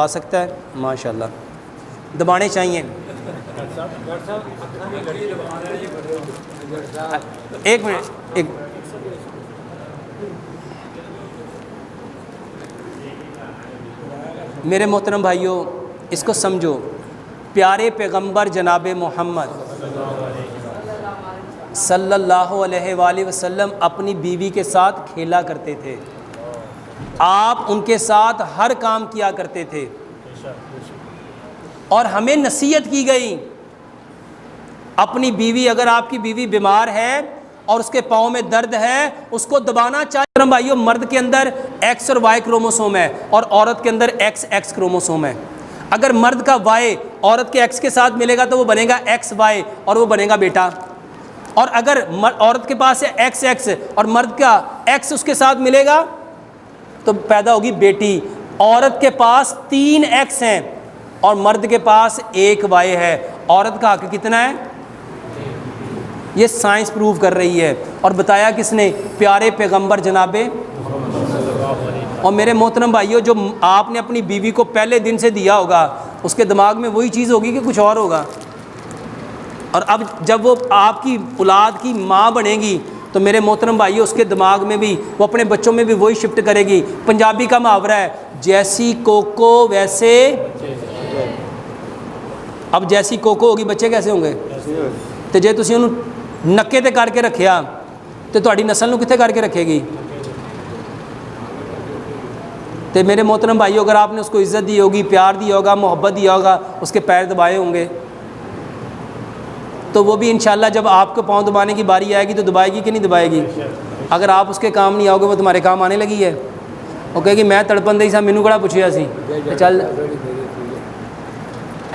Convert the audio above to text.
آ سکتا ہے ماشاءاللہ دبانے چاہیے. ایک منٹ میرے محترم بھائیوں اس کو سمجھو. پیارے پیغمبر جناب محمد صلی اللہ علیہ وآلہ وسلم اپنی بیوی کے ساتھ کھیلا کرتے تھے. آپ ان کے ساتھ ہر کام کیا کرتے تھے اور ہمیں نصیحت کی گئی اپنی بیوی، اگر آپ کی بیوی بیمار ہے اور اس کے پاؤں میں درد ہے اس کو دبانا چاہیے. بھائیو مرد کے اندر ایکس اور وائی کروموسوم ہے اور عورت کے اندر ایکس ایکس کروموسوم ہے. اگر مرد کا وائی عورت کے ایکس کے ساتھ ملے گا تو وہ بنے گا ایکس وائی اور وہ بنے گا بیٹا. اور اگر عورت کے پاس ہے ایکس ایکس اور مرد کا ایکس اس کے ساتھ ملے گا تو پیدا ہوگی بیٹی. عورت کے پاس 3 ایکس ہیں اور مرد کے پاس 1 وائی ہے. عورت کا حق کتنا ہے؟ یہ سائنس پروف کر رہی ہے. اور بتایا کس نے؟ پیارے پیغمبر جناب. اور میرے محترم بھائیوں جو آپ نے اپنی بیوی کو پہلے دن سے دیا ہوگا اس کے دماغ میں وہی چیز ہوگی کہ کچھ اور ہوگا. اور اب جب وہ آپ کی اولاد کی ماں بنے گی تو میرے محترم بھائیوں اس کے دماغ میں بھی وہ اپنے بچوں میں بھی وہی شفٹ کرے گی. پنجابی کا محاورہ ہے جیسی کوکو ویسے. اب جیسی کوکو ہوگی بچے کیسے ہوں گے؟ تو جے تسی انہوں نکے تے کر کے رکھیا تو تہاڈی نسل نو کتنے کر کے رکھے گی؟ تو میرے محترم بھائیو اگر آپ نے اس کو عزت دی ہوگی، پیار دیا ہوگا، محبت دیا ہوگا، اس کے پیر دبائے ہوں گے تو وہ بھی انشاءاللہ جب آپ کو پاؤں دبانے کی باری آئے گی تو دبائے گی کہ نہیں دبائے گی؟ اگر آپ اس کے کام نہیں آؤ گے وہ تمہارے کام آنے لگی ہے. وہ کہے گی میں تڑپن دئی سا مینوں کڑا پوچھیا سی چل